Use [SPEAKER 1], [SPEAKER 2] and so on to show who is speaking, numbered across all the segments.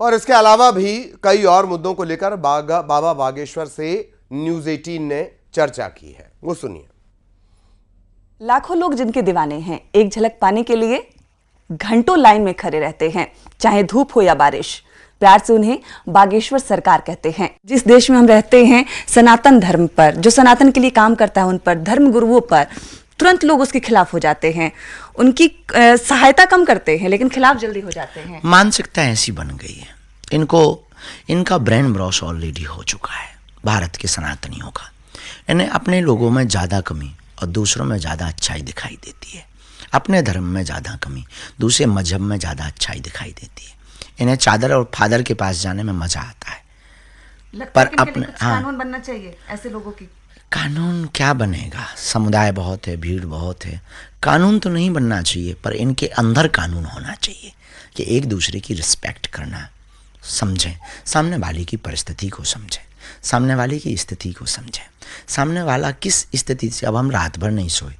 [SPEAKER 1] और इसके अलावा भी कई और मुद्दों को लेकर बाबा बागेश्वर से न्यूज़ 18 ने चर्चा की है, वो सुनिए।
[SPEAKER 2] लाखों लोग जिनके दीवाने हैं, एक झलक पाने के लिए घंटों लाइन में खड़े रहते हैं, चाहे धूप हो या बारिश। प्यार से उन्हें बागेश्वर सरकार कहते हैं। जिस देश में हम रहते हैं, सनातन धर्म पर, जो सनातन के लिए काम करता है, उन पर, धर्म गुरुओं पर तुरंत लोग उसके खिलाफ हो जाते हैं, उनकी सहायता कम करते हैं, लेकिन खिलाफ जल्दी हो जाते हैं।
[SPEAKER 3] मानसिकता ऐसी बन गई है, इनका ब्रेन वॉश ऑलरेडी हो चुका है भारत के सनातनियों का। इन्हें अपने लोगों में ज़्यादा कमी और दूसरों में ज़्यादा अच्छाई दिखाई देती है। अपने धर्म में ज़्यादा कमी, दूसरे मजहब में ज़्यादा अच्छाई दिखाई देती है। इन्हें चादर और फादर के पास जाने में मज़ा आता है। पर अपने
[SPEAKER 2] कानून बनना चाहिए ऐसे लोगों की।
[SPEAKER 3] कानून क्या बनेगा? समुदाय बहुत है, भीड़ बहुत है, कानून तो नहीं बनना चाहिए, पर इनके अंदर कानून होना चाहिए कि एक दूसरे की रिस्पेक्ट करना, समझें, सामने वाले की परिस्थिति को समझें, सामने वाले की स्थिति को समझें, सामने वाला किस स्थिति से। अब हम रात भर नहीं सोए,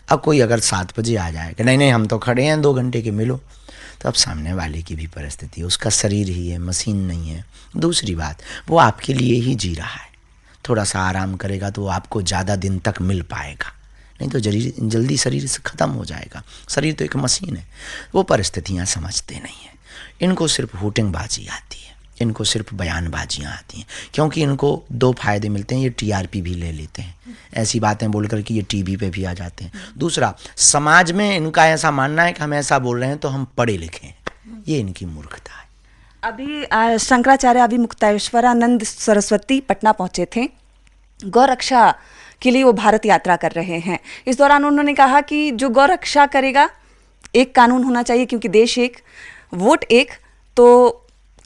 [SPEAKER 3] अब कोई अगर 7 बजे आ जाए कि नहीं हम तो खड़े हैं 2 घंटे के मिलो, तो अब सामने वाले की भी परिस्थिति, उसका शरीर ही है, मशीन नहीं है। दूसरी बात, वो आपके लिए ही जी रहा है, थोड़ा सा आराम करेगा तो वो आपको ज़्यादा दिन तक मिल पाएगा, नहीं तो जल्दी शरीर से ख़त्म हो जाएगा। शरीर तो एक मशीन है। वो परिस्थितियाँ समझते नहीं हैं। इनको सिर्फ हुटिंगबाजी आती है, इनको सिर्फ बयानबाजियाँ आती हैं, क्योंकि इनको 2 फायदे मिलते हैं। ये टीआरपी भी ले लेते हैं, ऐसी बातें बोलकर कि ये टीवी पे भी आ जाते हैं। दूसरा, समाज में इनका ऐसा मानना है कि हम ऐसा बोल रहे हैं तो हम पढ़े लिखे हैं। ये इनकी मूर्खता है।
[SPEAKER 2] अभी शंकराचार्य अभी मुक्तेश्वरानंद सरस्वती पटना पहुंचे थे, गौ रक्षा के लिए वो भारत यात्रा कर रहे हैं। इस दौरान उन्होंने कहा कि जो गौ रक्षा करेगा, एक कानून होना चाहिए, क्योंकि देश एक, वोट एक, तो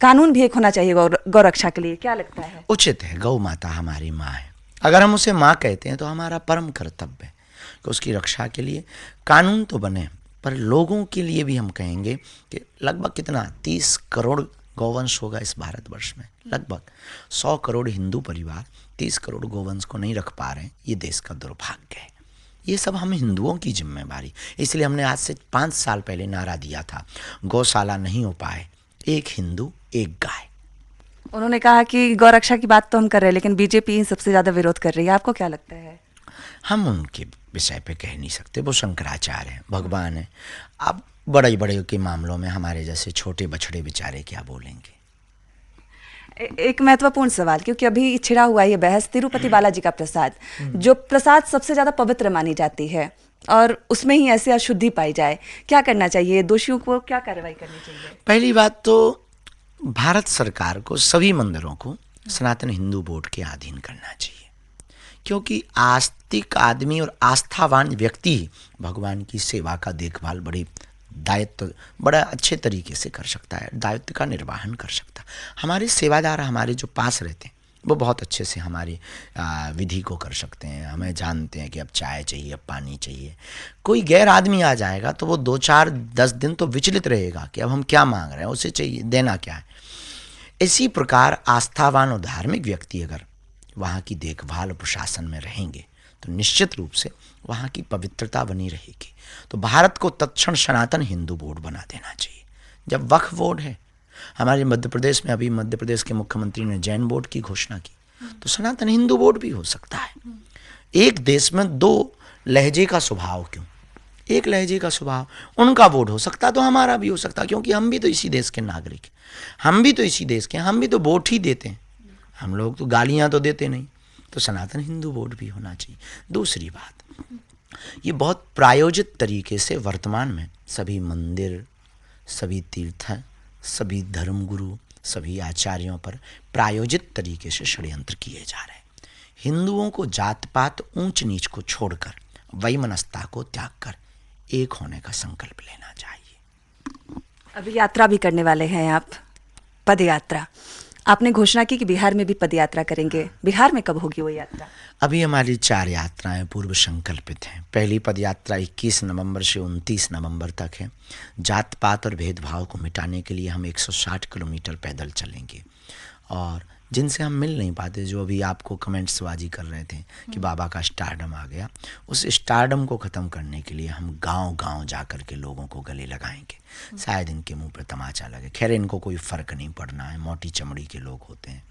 [SPEAKER 2] कानून भी एक होना चाहिए गौ रक्षा के लिए। क्या लगता है?
[SPEAKER 3] उचित है। गौ माता हमारी माँ है। अगर हम उसे माँ कहते हैं तो हमारा परम कर्तव्य है कि उसकी रक्षा के लिए कानून तो बने, पर लोगों के लिए भी हम कहेंगे कि लगभग कितना 30 करोड़ गौवंश होगा इस भारतवर्ष में। लगभग 100 करोड़ हिंदू परिवार 30 करोड़ गौवंश को नहीं रख पा रहे हैं। ये देश का दुर्भाग्य है। ये सब हम हिंदुओं की जिम्मेवारी, इसलिए हमने आज से 5 साल पहले नारा दिया था, गौशाला नहीं हो पाए, एक हिंदू एक गाय।
[SPEAKER 2] उन्होंने कहा कि गौ रक्षा की बात तो हम कर रहे हैं, लेकिन बीजेपी सबसे ज़्यादा विरोध कर रही है। आपको क्या लगता है?
[SPEAKER 3] हम उनके विषय पे कह नहीं सकते, वो शंकराचार्य हैं, भगवान हैं। अब बड़े बड़े के मामलों में हमारे जैसे छोटे बछड़े बेचारे क्या बोलेंगे?
[SPEAKER 2] एक महत्वपूर्ण सवाल, क्योंकि अभी छिड़ा हुआ ये बहस तिरुपति बालाजी का प्रसाद, जो प्रसाद सबसे ज़्यादा पवित्र मानी जाती है, और उसमें ही ऐसे अशुद्धि पाई जाए, क्या करना चाहिए? दोषियों को क्या कार्रवाई करनी चाहिए?
[SPEAKER 3] पहली बात तो भारत सरकार को सभी मंदिरों को सनातन हिंदू बोर्ड के अधीन करना चाहिए, क्योंकि आस्तिक आदमी और आस्थावान व्यक्ति भगवान की सेवा का देखभाल बड़ा अच्छे तरीके से कर सकता है, दायित्व का निर्वहन कर सकता है। हमारे सेवादार हमारे जो पास रहते हैं वो बहुत अच्छे से हमारी विधि को कर सकते हैं। हमें जानते हैं कि अब चाय चाहिए, अब पानी चाहिए। कोई गैर आदमी आ जाएगा तो वो 2-4-10 दिन तो विचलित रहेगा कि अब हम क्या मांग रहे हैं, उसे चाहिए, देना क्या है। इसी प्रकार आस्थावान और धार्मिक व्यक्ति अगर वहाँ की देखभाल और प्रशासन में रहेंगे तो निश्चित रूप से वहाँ की पवित्रता बनी रहेगी। तो भारत को तत्क्षण सनातन हिंदू बोर्ड बना देना चाहिए। जब वक्फ बोर्ड है हमारे मध्य प्रदेश में, अभी मध्य प्रदेश के मुख्यमंत्री ने जैन बोर्ड की घोषणा की, तो सनातन हिंदू बोर्ड भी हो सकता है। एक देश में 2 लहजे का स्वभाव क्यों? एक लहजे का स्वभाव, उनका बोर्ड हो सकता तो हमारा भी हो सकता, क्योंकि हम भी तो इसी देश के नागरिक हैं, हम भी तो इसी देश के, हम भी तो वोट ही देते हैं। हम लोग तो गालियाँ तो देते नहीं। तो सनातन हिंदू बोर्ड भी होना चाहिए। दूसरी बात, ये बहुत प्रायोजित तरीके से वर्तमान में सभी मंदिर, सभी तीर्थ, सभी धर्मगुरु, सभी आचार्यों पर प्रायोजित तरीके से षड्यंत्र किए जा रहे हैं। हिंदुओं को जात पात ऊंच नीच को छोड़कर, वैमनस्यता को त्याग कर एक होने का संकल्प लेना चाहिए।
[SPEAKER 2] अभी यात्रा भी करने वाले हैं आप, पद यात्रा। आपने घोषणा की कि बिहार में भी पद यात्रा करेंगे। बिहार में कब होगी वो यात्रा?
[SPEAKER 3] अभी हमारी 4 यात्राएं पूर्व संकल्पित हैं। पहली पद यात्रा 21 नवंबर से 29 नवंबर तक है। जात पात और भेदभाव को मिटाने के लिए हम 160 किलोमीटर पैदल चलेंगे और जिनसे हम मिल नहीं पाते, जो अभी आपको कमेंट्स बाजी कर रहे थे कि बाबा का स्टारडम आ गया, उस स्टारडम को ख़त्म करने के लिए हम गांव-गांव जा कर के लोगों को गले लगाएंगे। शायद इनके मुंह पर तमाचा लगे, खैर इनको कोई फ़र्क नहीं पड़ना है, मोटी चमड़ी के लोग होते हैं,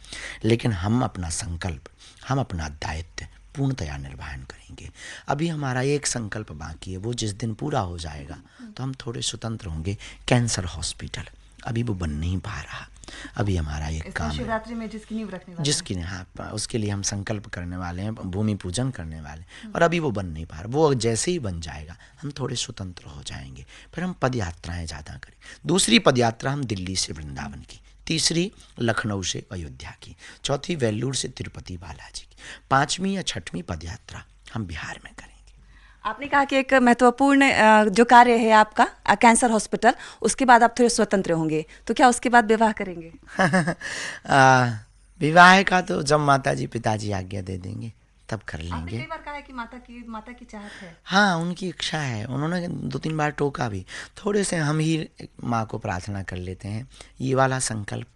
[SPEAKER 3] लेकिन हम अपना संकल्प, हम अपना दायित्व पूर्णतया निर्वहन करेंगे। अभी हमारा एक संकल्प बाकी है, वो जिस दिन पूरा हो जाएगा तो हम थोड़े स्वतंत्र होंगे। कैंसर हॉस्पिटल अभी वो बन नहीं पा रहा, अभी हमारा एक काम है,
[SPEAKER 2] शिवरात्रि में जिसकी नींव रखने वाले
[SPEAKER 3] जिसकी हाँ उसके लिए हम संकल्प करने वाले हैं, भूमि पूजन करने वाले हैं, और अभी वो बन नहीं पा रहा। वो जैसे ही बन जाएगा हम थोड़े स्वतंत्र हो जाएंगे, फिर हम पद यात्राएँ ज़्यादा करें। दूसरी पद यात्रा हम दिल्ली से वृंदावन की, तीसरी लखनऊ से अयोध्या की, चौथी वेल्लूर से तिरुपति बालाजी की, पाँचवीं या छठवीं पद यात्रा हम बिहार में करेंगे।
[SPEAKER 2] आपने कहा कि एक महत्वपूर्ण जो कार्य है आपका कैंसर हॉस्पिटल, उसके बाद आप थोड़े स्वतंत्र होंगे, तो क्या उसके बाद विवाह करेंगे?
[SPEAKER 3] विवाह का तो जब माताजी पिताजी आज्ञा दे देंगे तब कर
[SPEAKER 2] आपने
[SPEAKER 3] लेंगे।
[SPEAKER 2] कई बार कहा है कि माता की चाहत है।
[SPEAKER 3] हाँ, उनकी इच्छा है, उन्होंने 2-3 बार टोका भी। थोड़े से हम ही माँ को प्रार्थना कर लेते हैं, ये वाला संकल्प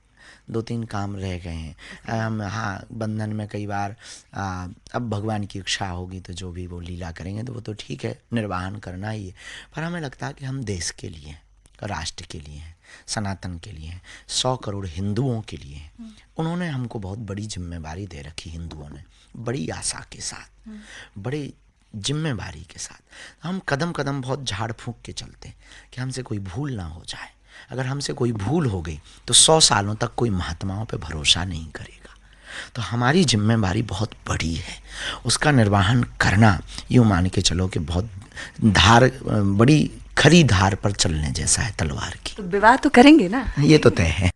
[SPEAKER 3] 2-3 काम रह गए हैं। हम हाँ बंधन में कई बार अब भगवान की इच्छा होगी तो जो भी वो लीला करेंगे तो वो तो ठीक है, निर्वाहन करना ही है, पर हमें लगता है कि हम देश के लिए हैं, राष्ट्र के लिए हैं, सनातन के लिए हैं, 100 करोड़ हिंदुओं के लिए हैं। उन्होंने हमको बहुत बड़ी जिम्मेवारी दे रखी, हिंदुओं ने बड़ी आशा के साथ, बड़ी जिम्मेवारी के साथ हम कदम कदम बहुत झाड़ फूंक के चलते कि हमसे कोई भूल ना हो जाए। अगर हमसे कोई भूल हो गई तो 100 सालों तक कोई महात्माओं पे भरोसा नहीं करेगा। तो हमारी जिम्मेवारी बहुत बड़ी है, उसका निर्वहन करना यूँ मान के चलो कि बहुत बड़ी खरी धार पर चलने जैसा है तलवार की।
[SPEAKER 2] तो विवाह तो करेंगे ना?
[SPEAKER 3] ये तो तय है।